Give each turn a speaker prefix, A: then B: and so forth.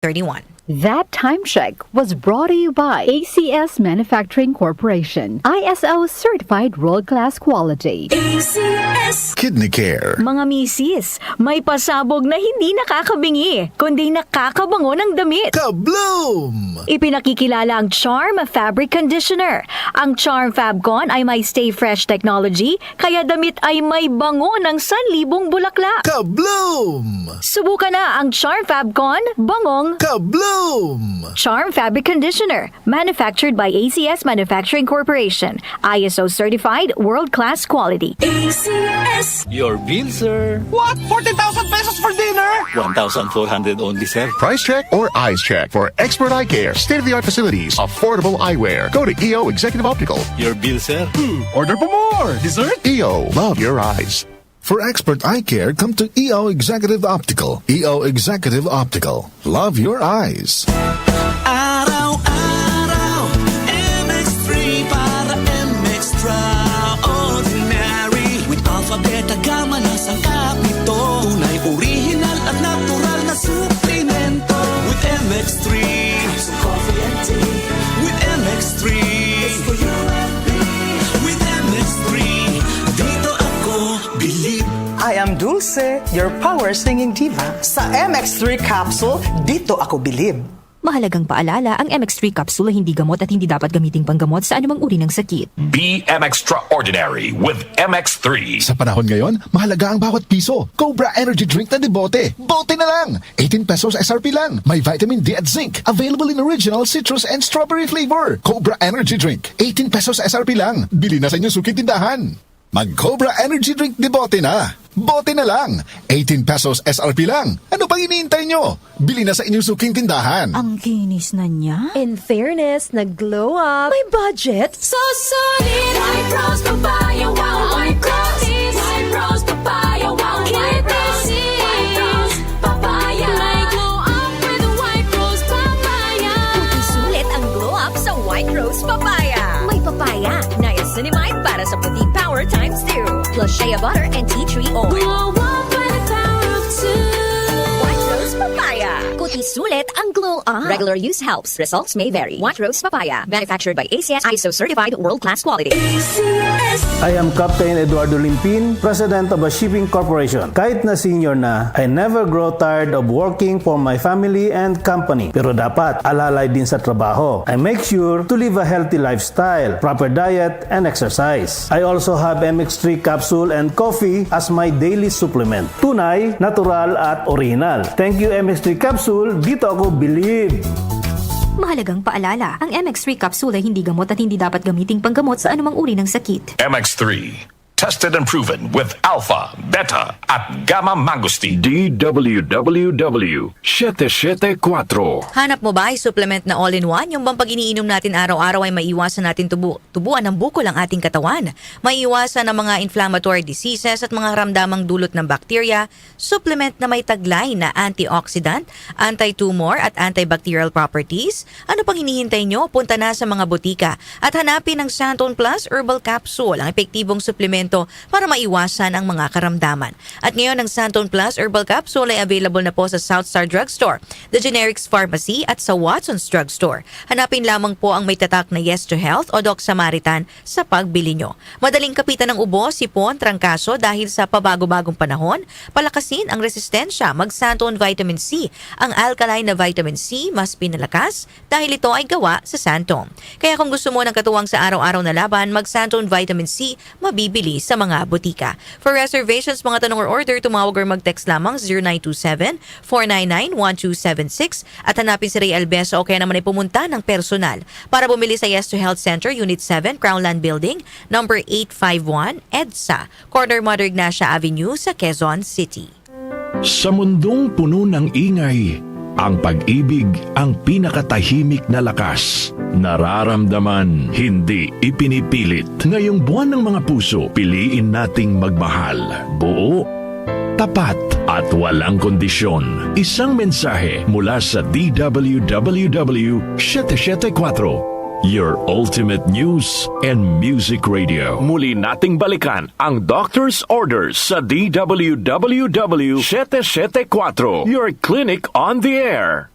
A: 31.
B: That time check was brought to you by ACS Manufacturing Corporation. ISO certified world-class quality.
C: ACS Kidney Care.
D: Mga misis, may pasabog na hindi nakakabingi, kundi nakakabango ng damit.
C: Kabloom!
D: Ipinakikilala ang Charm Fabric Conditioner. Ang Charm Fabcon ay may Stay Fresh technology, kaya damit ay may bango ng 1,000 bulaklak.
C: Kabloom!
D: Subukan na ang Charm Fabcon, bangong
C: Kabloom!
D: Charm Fabric Conditioner, manufactured by ACS Manufacturing Corporation. ISO certified world-class quality.
C: ACS
E: Your bill, sir.
F: What? 40,000 pesos for dinner?
E: 1,400 only, sir.
G: Price check or eyes check for expert eye care, state-of-the-art facilities, affordable eyewear. Go to EO Executive Optical.
E: Your bill, sir.
F: Order po more. Dessert?
G: EO, love your eyes.
C: For expert eye care, come to EO Executive Optical. EO Executive Optical. Love your eyes.
H: Araw-araw, MX3 para MX-Traordinary. With Alpha, Beta, Gamma na sangkap nito. Tunay, original at natural na suplemento. With MX3, so coffee and tea. With MX3, it's for you and me. With MX3, dito ako believe.
I: I am Dulce, your power singing diva. Sa MX3 capsule, dito ako bilib.
A: Mahalagang paalala, ang MX3 capsule ay hindi gamot at hindi dapat gamiting panggamot sa anumang uri ng sakit.
J: Be Extraordinary with MX3.
C: Sa panahon ngayon, mahalaga ang bawat piso. Cobra Energy Drink na debote. Bote na lang. 18 pesos SRP lang. May vitamin D at zinc. Available in original citrus and strawberry flavor. Cobra Energy Drink. 18 pesos SRP lang. Bili na sa inyong suki tindahan. Mag-Cobra Energy Drink debote na. Bote na lang. 18 pesos SRP lang. Ano pang iniintay nyo? Bili na sa inyong suking tindahan.
A: Ang kinis na niya.
K: In fairness, nag-glow up. May budget.
H: So solid, White Rose Papaya, wow, White Rose. White Rose Papaya, wow, White Rose. White Rose Papaya. May glow up with White Rose Papaya.
K: Puti sulit ang glow up sa White Rose Papaya. May papaya, niacinamide para sa puti power times 2. Plus shea butter and tea tree oil.
H: Glow up with the power of 2.
K: White Rose Papaya. Kuti sulit ang glow up. Regular use helps. Results may vary. White Rose Papaya. Manufactured by ACS ISO certified world-class quality.
L: I am Captain Eduardo Limpin, President of a shipping corporation. Kahit na senior na, I never grow tired of working for my family and company. Pero dapat alalay din sa trabaho. I make sure to live a healthy lifestyle, proper diet, and exercise. I also have MX3 capsule and coffee as my daily supplement. Tunay, natural, at original. Thank you MX3 capsule. Dito ako believe.
A: Mahalagang paalala, ang MX3 capsule ay hindi gamot at hindi dapat gamiting panggamot sa anumang uri ng sakit.
J: MX3. Tested and proven with Alpha, Beta, at Gamma Mangosteen.
G: DWWW 774.
A: Hanap mo ba ay supplement na all-in-one? Yung bang pag iniinom natin araw-araw ay maiiwasan natin tubuan ng bukol ang ating katawan. Maiiwasan ang mga inflammatory diseases at mga ramdamang dulot ng bacteria. Supplement na may taglay na antioxidant, anti-tumor at antibacterial properties. Ano pang hinihintay nyo? Punta na sa mga butika at hanapin ang Santon Plus Herbal Capsule, ang epektibong supplemento para maiwasan ang mga karamdaman. At ngayon, ang Santon Plus Herbal Capsule ay available na po sa Southstar Drugstore, The Generics Pharmacy at sa Watson's Drugstore. Hanapin lamang po ang may tatak na Yes to Health o Doc Samaritan sa pagbili nyo. Madaling kapitan ng ubo, sipon, trangkaso dahil sa pabago-bagong panahon. Palakasin ang resistensya, mag-Santon Vitamin C. Ang alkaline na vitamin C mas pinalakas dahil ito ay gawa sa Santon. Kaya kung gusto mo ng katuwang sa araw-araw na laban, mag-Santon Vitamin C, mabibili sa mga butika. For reservations, mga tanong or order, tumawag or mag-text lamang 0927-499-1276 at hanapin si Ray Albeso o kaya naman ay pumunta ng personal. Para bumili sa Yes to Health Center, Unit 7, Crownland Building, number 851, EDSA, corner Mother Ignacia Avenue sa Quezon City.
G: Sa mundong puno ng ingay, ang pag-ibig ang pinakatahimik na lakas. Nararamdaman, hindi ipinipilit. Ngayong buwan ng mga puso, piliin nating magmahal. Buo, tapat, at walang kondisyon. Isang mensahe mula sa DWWW 774. Your ultimate news and music radio. Muli nating balikan ang Doctor's Orders sa DWWW 774. Your clinic on the air.